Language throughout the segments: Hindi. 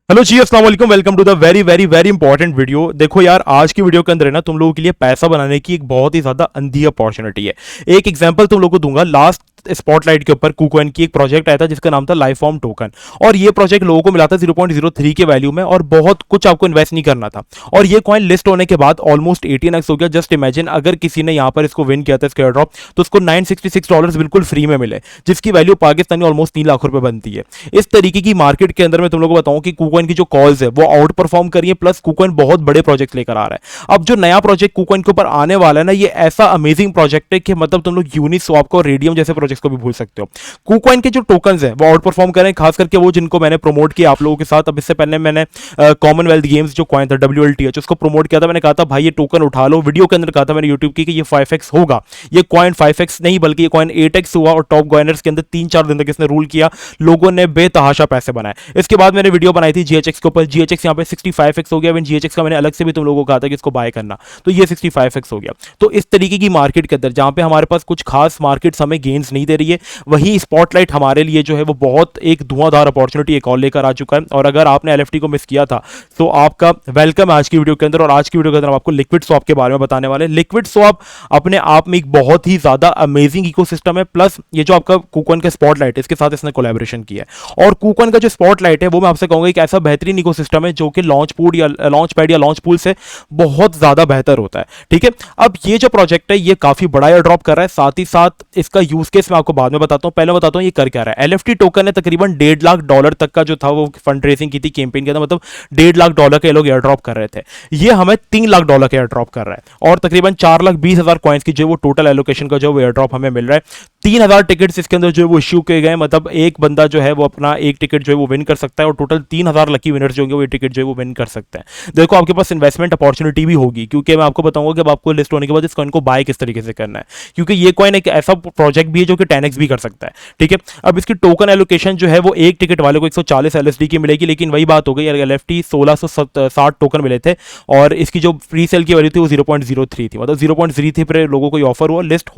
हेलो जी, अस्सलाम वालेकुम। Welcome to the very very very important video. देखो यार, आज की वीडियो के अंदर है ना, तुम लोगों के लिए पैसा बनाने की एक बहुत ही ज्यादा अंधी अपॉर्चुनिटी है। एक एग्जांपल तुम लोगों को दूंगा। लास्ट स्पॉटलाइट के ऊपर कुकॉइन की एक प्रोजेक्ट आया था जिसका नाम था लाइफ फॉर्म टोकन। और ये प्रोजेक्ट लोगों को मिला था 0.03 के वैल्यू में, और बहुत कुछ आपको इन्वेस्ट नहीं करना था। और ये कॉइन लिस्ट होने के बाद ऑलमोस्ट 18x हो गया। जस्ट इमेजिन, अगर किसी ने यहाँ पर इसको विन किया था, इसका एयर ड्रॉप, तो उसको $966 बिल्कुल फ्री में मिले, जिसकी वैल्यू पाकिस्तानी ऑलमोस्ट 3 लाख रुपए बनती है। इस तरीके की मार्केट के अंदर मैं तुम लोगों को बताऊं कि कुकॉइन की जो कॉल्स है वो आउट परफॉर्म करिए, प्लस कुकॉइन बहुत बड़े प्रोजेक्ट लेकर आ रहा है। अब जो नया प्रोजेक्ट कुकॉइन के ऊपर आने वाला है ना, ये ऐसा अमेजिंग प्रोजेक्ट है कि मतलब तुम लोग यूनिस्वैप को, रेडियम जैसे प्रोजेक्ट्स को भी भूल सकते हो। कुकॉइन के जो टोकन्स हैं वो आउट परफॉर्म करें, खास करके वो जिनको मैंने प्रमोट किया आप लोगों के साथ। अब इससे पहले मैंने कॉमनवेल्थ गेम्स जो कॉइन था WLTH, उसको प्रमोट किया था। मैंने कहा था भाई ये टोकन उठा लो, वीडियो के अंदर कहा था मैंने यूट्यूब की कि ये 5x होगा। ये कॉइन 5x नहीं बल्कि ये कॉइन 8x हुआ, और टॉप कॉइनर्स के अंदर 3-4 दिन तक इसने रूल किया। लोगों ने बेतहाशा पैसे बनाए। इसके बाद मैंने वीडियो बनाई थी GHX के ऊपर। GHX यहाँ पे 65x हो गया। इवन GHX का मैंने अलग से भी तुम लोगों को कहा था कि इसको बाय करना, तो ये 65x हो गया। तो इस तरीके की मार्केट के अंदर जहां पे हमारे पास कुछ खास मार्केट्स हमें गेन्स नहीं दे रही है, वही स्पॉटलाइट हमारे लिए जो है वो बहुत एक धुआंधार अपॉर्चुनिटी एक और लेकर आ चुका है। और अगर आपने LFT को मिस किया था तो आपका वेलकम है आज की वीडियो के अंदर। और आज की वीडियो के अंदर हम आपको लिक्विड स्वैप के बारे में बताने वाले हैं। लिक्विड स्वैप अपने आप में एक बहुत ही ज्यादा अमेजिंग इकोसिस्टम है, प्लस ये जो आपका कुकॉइन का स्पॉटलाइट है इसके साथ इसने कोलैबोरेशन किया है। और कुकॉइन का जो स्पॉटलाइट है वो मैं आपसे कहूंगा एक ऐसा बेहतरीन इकोसिस्टम है जो कि लॉन्च पैड या लॉन्च पूल से बहुत ज्यादा बेहतर होता है। ठीक है, अब ये जो प्रोजेक्ट है ये काफी बड़ा एयर ड्रॉप कर रहा है। साथ ही साथ इसका यूज केस मैं आपको बाद में बताता हूं, पहले बताता हूं ये कर क्या रहा है। LFT टोकन है तकरीबन $1.5 लाख तक का जो था वो फंड रेजिंग की थी कैंपेन के अंदर, मतलब $1.5 लाख के लोग एयर ड्रॉप कर रहे थे। ये हमें $3 लाख का एयर ड्रॉप कर रहा है, और तकरीबन 4,20,000 कॉइन्स की जो वो टोटल एलोकेशन का जो एयर ड्रॉप हमें मिल रहा है। 3,000 टिकट्स इसके अंदर जो है वो इश्यू किए गए, मतलब एक बंदा जो है वो अपना एक टिकट जो है वो विन कर सकता है, और टोटल 3,000 लकी विनर्स जो होंगे वो टिकट जो है वो विन कर सकते हैं। देखो आपके पास इन्वेस्टमेंट अपॉर्चुनिटी भी होगी, क्योंकि मैं आपको बताऊंगा कि अब आपको लिस्ट होने के बाद इस कॉइन को बाय किस तरीके से करना है, क्योंकि ये कॉइन एक ऐसा प्रोजेक्ट भी है जो कि 10x भी कर सकता है। ठीक है, अब इसकी टोकन एलोकेशन जो है वो एक टिकट वाले को 140 LSD की मिलेगी, लेकिन वही बात हो गई यार, LFT 1660 टोकन मिले थे, और इसकी जो फ्री सेल की वैल्यू थी वो 0.03 थी, मतलब 0.03 पर लोगों को ऑफर हुआ। लिस्ट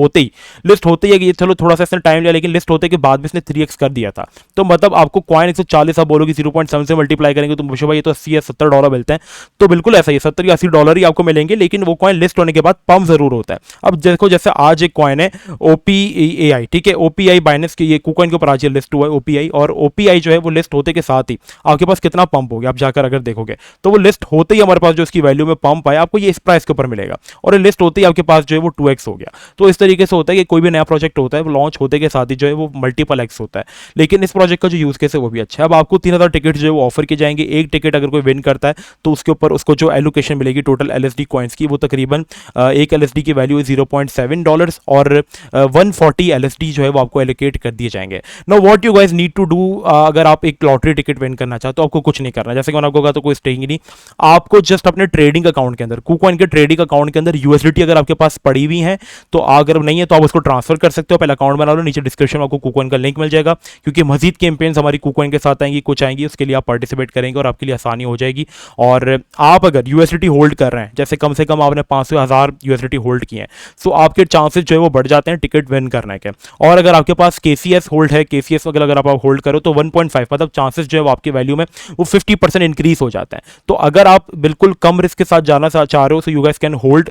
होते ही चलो थोड़ा सा इसने टाइम लिया, लेकिन लिस्ट होते के बाद भी इसने 3x कर दिया था। तो मतलब आपको कॉइन 140 आप बोलोगे 0.7 से मल्टीप्लाई करेंगे तो मुझे भाई ये तो 80 या $70 मिलते हैं। तो बिल्कुल ऐसा ही $70 या $80 ही आपको मिलेंगे, लेकिन वो कॉइन लिस्ट होने के बाद पंप जरूर होता है। अब देखो जैसे आज एक कॉइन है OPAI, ठीक है, OPI बाइनेंस की, ये कुकॉइन के ऊपर आज लिस्ट हुआ है OPI, और OPI जो है वो लिस्ट होते के साथ ही आपके पास कितना पंप हो गया आप जाकर अगर देखोगे, तो वो लिस्ट होते ही हमारे पास जो इसकी वैल्यू में पंप आया आपको ये इस प्राइस के ऊपर मिलेगा, और ये लिस्ट होते ही आपके पास जो है वो 2x हो गया। तो इस तरीके से होता है कि कोई भी नया प्रोजेक्ट होता है वो लॉन्च होते के साथ ही जो है वो मल्टीपल एक्स होता है। लेकिन इस प्रोजेक्ट का जो यूज केस है वो भी अच्छा है। अब आपको 3,000 टिकट जो है वो ऑफर किए जाएंगे। एक टिकट अगर कोई विन करता है तो उसके ऊपर उसको जो एलोकेशन मिलेगी टोटल LSD कॉइन्स की, वो तकरीबन एक LSD की वैल्यू है $0.7, और 140 LSD जो है वो आपको एलोकेट कर दिए जाएंगे। Now what you guys need to do, अगर आप एक लॉटरी टिकट विन करना चाहते हो तो आपको कुछ नहीं करना, जैसे कि मैंने आपको कहा तो कोई स्टेकिंग नहीं। आपको जस्ट अपने ट्रेडिंग अकाउंट के अंदर, कुकॉइन के ट्रेडिंग अकाउंट के अंदर USDT अगर आपके पास पड़ी हुई है तो अगर नहीं है तो आप उसको ट्रांसफर कर सकते हो। पहले अकाउंट बना लो, नीचे डिस्क्रिप्शन में आपको कुकॉइन का लिंक मिल जाएगा, क्योंकि मजीद कैंपेन्स हमारी कुकॉइन के साथ आएंगी, कुछ आएंगी, उसके लिए आप पार्टिसिपेट करेंगे और आपके लिए आसानी हो जाएगी। और आप अगर USDT होल्ड कर रहे हैं, जैसे कम से कम आपने 500,000 USDT होल्ड किए हैं, तो आपके चांसेस जो है वो बढ़ जाते हैं टिकट विन करने के। और अगर आपके पास KCS होल्ड है, KCS अगर आप होल्ड करो तो 1.5, मतलब चांसेस जो है वो आपकी वैल्यू में वो 50% इंक्रीज हो जाता है। तो अगर आप बिल्कुल कम रिस्क के साथ जाना चाह रहे हो, so you guys can hold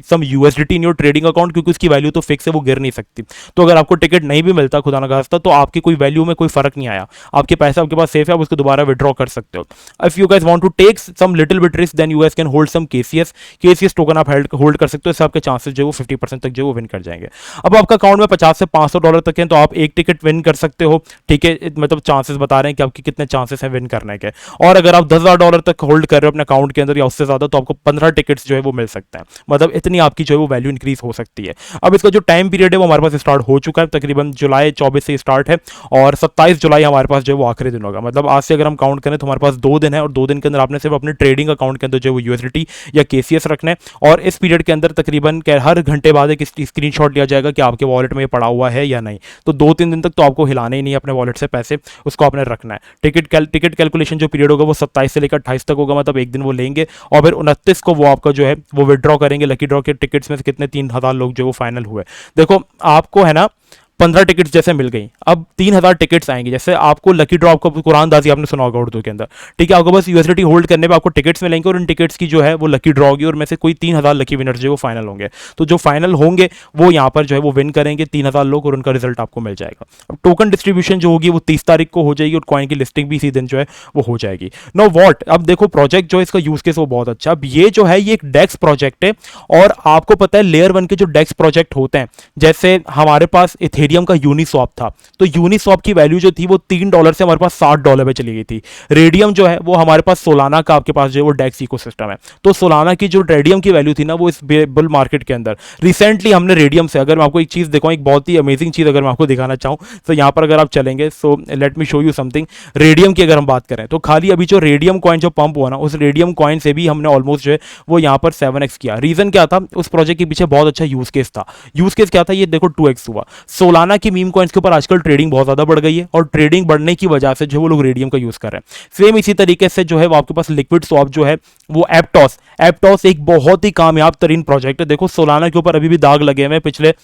some USDT in your trading account, क्योंकि उसकी वैल्यू तो फिक्स है, वो गिर नहीं सकती। तो अगर आपको टिकट नहीं भी मिलता खुदा ना खास्ता, तो आपकी कोई वैल्यू में कोई फर्क नहीं आया, आपके पैसे आपके पास सेफ है, आप उसको दोबारा विड्रॉ कर सकते हो। If you guys want to take some little bit risk, then you guys can hold some KCS token आप होल्ड कर सकते हो। इससे आपके चांसेस जो वो 50% तक जो वो विन कर जाएंगे। अब आपका अकाउंट में 50 से $500 तक है तो आप एक टिकट विन कर सकते हो। ठीक है, मतलब चांसेस बता रहे हैं कि आपके कितने चांसेस हैं विन करने के। और अगर आप $10,000 तक होल्ड कर रहे हो अपने अकाउंट के अंदर या उससे ज्यादा, तो आपको 15 टिकट्स जो है वो मिल सकते हैं, मतलब इतनी आपकी जो है वो वैल्यू इंक्रीज हो सकती है। अब इसका जो टाइम पीरियड है वो हमारे पास स्टार्ट हो चुका है, तकरीबन जुलाई 24 से स्टार्ट है, और 27 जुलाई हमारे पास जो है वो आखिरी दिन होगा। मतलब आज से अगर हम काउंट करें तो हमारे पास 2 दिन है, और 2 दिन के अंदर आपने सिर्फ अपने ट्रेडिंग अकाउंट के अंदर जो है वो USDT या KCS रखना है। और इस पीरियड के अंदर तकरीबन हर घंटे बाद एक स्क्रीनशॉट लिया जाएगा कि आपके वॉलेट में ये पड़ा हुआ है या नहीं। तो 2-3 दिन तक तो आपको हिलाने ही नहीं अपने वॉलेट से पैसे, उसको आपने रखना है। टिकट कैलकुलेशन जो पीरियड होगा वो 27 से लेकर 28 तक होगा, मतलब एक दिन वो लेंगे, और फिर 29 को वो आपका जो है वो विड्रॉ करेंगे। लकी ड्रॉ के टिकट्स में से कितने 3,000 लोग जो वो फाइनल हुए। देखो आपको है ना 15 टिकट्स जैसे मिल गई, अब 3000 टिकट्स आएंगे। जैसे आपको लकी ड्रॉ, आपको कुरानदाजी आपने सुना होगा उर्दू के अंदर, ठीक है, आपको बस यूएसडीटी होल्ड करने पे आपको टिकट्स मिलेंगे और इन टिकट्स की जो है वो लकी ड्रॉ होगी और में से कोई 3000 लकी विनर्स जो वो फाइनल होंगे। तो जो फाइनल होंगे वो यहाँ पर जो है वो विन करेंगे 3000 लोग और उनका रिजल्ट आपको मिल जाएगा। अब टोकन डिस्ट्रीब्यूशन जो होगी वो 30 तारीख को हो जाएगी और कॉइन की लिस्टिंग भी इसी दिन जो है वो हो जाएगी। नो वॉट, अब देखो प्रोजेक्ट जो है इसका यूज केस वो बहुत अच्छा। अब ये जो है ये एक डेक्स प्रोजेक्ट है और आपको पता है लेयर 1 के जो डेक्स प्रोजेक्ट होते हैं, जैसे हमारे पास इथेरियम का यूनिस्वैप था, तो यूनिस्वैप की वैल्यू जो थी वो $3 से हमारे पास $60 पे चली गई थी। रेडियम जो है वो हमारे पास सोलाना का आपके पास जो है वो डेक्स इकोसिस्टम है, तो सोलाना की जो रेडियम की वैल्यू थी ना वो इस बुल मार्केट के अंदर रिसेंटली हमने रेडियम से, अगर मैं आपको एक चीज दिखाऊं, एक बहुत ही अमेजिंग चीज अगर मैं आपको दिखाना चाहूं, तो यहां पर अगर आप चलेंगे, so let me show you something. Radium की अगर हम बात करें तो खाली अभी जो रेडियम कॉइन जो पंप हुआ ना, उस रेडियम कॉइन से भी हमने ऑलमोस्ट जो है वो यहां पर 7x किया। रीजन क्या था, उस प्रोजेक्ट के पीछे बहुत अच्छा यूज केस था। यूज केस क्या था, ये देखो 2x हुआ। सोलाना की मीम कॉइन्स के ऊपर आजकल ट्रेडिंग बहुत ज्यादा बढ़ गई है और ट्रेडिंग बढ़ने की वजह से जो वो लोग रेडियम का यूज कर रहे हैं। सेम इसी तरीके से जो है वो आपके पास लिक्विड स्वैप जो है वो एप्टॉस एक बहुत ही कामयाब तरीन प्रोजेक्ट है। देखो सोलाना के ऊपर अभी भी दाग लगे हुए हैं, पिछले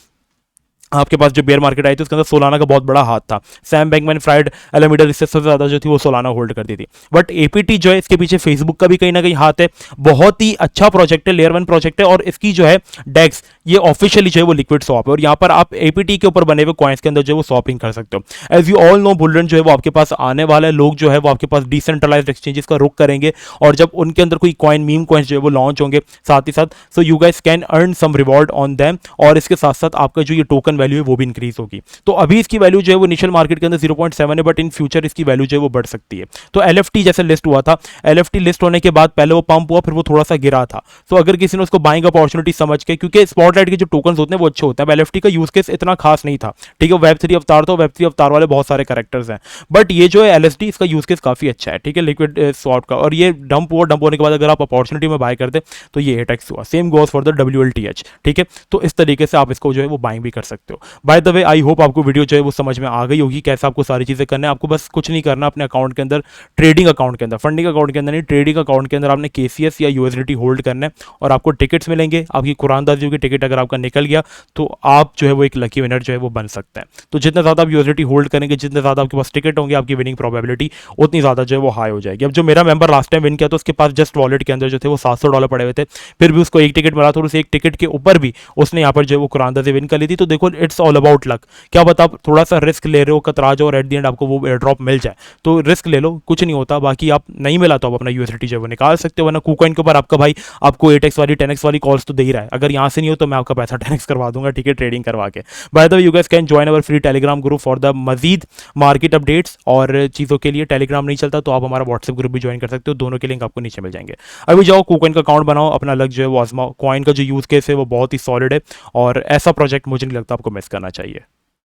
आपके पास जो बेयर मार्केट आई थी उसके अंदर सोलाना का बहुत बड़ा हाथ था। सैम बैंकमैन, फ्राइड, एलामीडा, इससे सबसे ज्यादा जो थी वो सोलाना होल्ड करती थी। बट एपीटी जो है इसके पीछे फेसबुक का भी कहीं ना कहीं हाथ है। बहुत ही अच्छा प्रोजेक्ट है, लेयर 1 प्रोजेक्ट है और इसकी जो है डेक्स ये ऑफिशियली जो है वो लिक्विड स्वैप है और यहाँ पर आप एपीटी के ऊपर बने हुए कॉइन्स के अंदर जो है वो स्वैपिंग कर सकते हो। As you all know bull run जो है वो आपके पास आने वाला है। लोग जो है वो आपके पास डिसेंट्रलाइज्ड एक्सचेंजेस का रुख करेंगे और जब उनके अंदर कोई कॉइन, मीम कॉइन्स जो है वो लॉन्च होंगे साथ ही साथ, so you guys can earn some reward on them और इसके साथ साथ आपका जो ये टोकन वैल्यू है वो भी इंक्रीज होगी। तो अभी इसकी वैल्यू जो है वो इनिशियल मार्केट के अंदर 0.7 है, बट इन फ्यूचर इसकी वैल्यू जो है वो बढ़ सकती है। तो एलएफटी जैसे लिस्ट हुआ था, एलएफटी लिस्ट होने के बाद पहले वो पंप हुआ, फिर वो थोड़ा सा गिरा था। तो अगर किसी ने उसको बाइंग अपॉर्चुनिटी समझ के, क्योंकि स्पॉटलाइट के जो टोकन होते हैं वो अच्छे होते हैं, एलएफटी का यूज केस इतना खास नहीं था, ठीक है, वेब3 अवतार था, वेब3 अवतार वाले बहुत सारे कैरेक्टर्स हैं, बट ये जो है एलएसडी इसका यूज केस काफी अच्छा है, ठीक है, लिक्विड स्वैप का। और ये डंप हुआ, डंप होने के बाद अगर आप अपॉर्चुनिटी में बाय करते तो ये 8x हुआ। Same goes for the WLTH, ठीक है। तो इस तरीके से आप इसको जो है वो बाइंग भी कर सकते हो। Bye the way I hope आपको वीडियो जो है वो समझ में आ गई होगी कैसे आपको सारी चीजें करना है। आपको बस कुछ नहीं करना, अपने अकाउंट के अंदर, ट्रेडिंग अकाउंट के अंदर, फंडिंग अकाउंट के अंदर नहीं, ट्रेडिंग अकाउंट के अंदर आपने KCS या USDT होल्ड करना है और आपको टिकट्स मिलेंगे। आपकी कुरानदाजी की टिकट अगर आपका निकल गया तो आप जो है वो एक लकी विनर जो है वो बन सकते हैं। तो जितना ज्यादा आप USDT होल्ड करेंगे, जितने ज्यादा आपके पास टिकट होंगे, आपकी विनिंग प्रोबेबिलिटी उतनी ज्यादा जो है वो हाई हो जाएगी। अब जो मेरा मेंबर लास्ट टाइम विन किया तो उसके पास जस्ट वॉलेट के अंदर जो थे वो $700 पड़े हुए थे, फिर भी उसको एक टिकट मिला था और उस एक टिकट के ऊपर भी उसने यहाँ पर जो है वो कुरानदाजी विन कर ली थी। तो देखो इट्स ऑल अबाउट लक। क्या बता, आप थोड़ा सा रिस्क ले रहे हो, कतरा जाओ और एट द एंड आपको वो एयर ड्रॉप मिल जाए, तो रिस्क ले लो, कुछ नहीं होता। बाकी आप नहीं मिला तो आप अपना USDT जो है वो निकाल सकते हो, वरना KuCoin के ऊपर आपका भाई आपको 8x वाली 10x वाली कॉल्स तो दे ही रहा है। अगर यहाँ से नहीं हो तो मैं आपका पैसा 10x करवा दूंगा, ठीक है, ट्रेडिंग करवा के। By the way you guys can join our free Telegram group for the major market updates और चीज़ों के लिए। टेलीग्राम नहीं चलता तो आप हमारा व्हाट्सएप ग्रुप भी ज्वाइन कर सकते हो, दोनों के लिंक आपको नीचे मिल जाएंगे। अभी जाओ KuCoin का अकाउंट बनाओ, अपना लक जो है वो आजमाओ। कॉइन का जो यूज केस है वो बहुत ही सॉलिड है और ऐसा प्रोजेक्ट मुझे नहीं लगता आपको मिस करना चाहिए।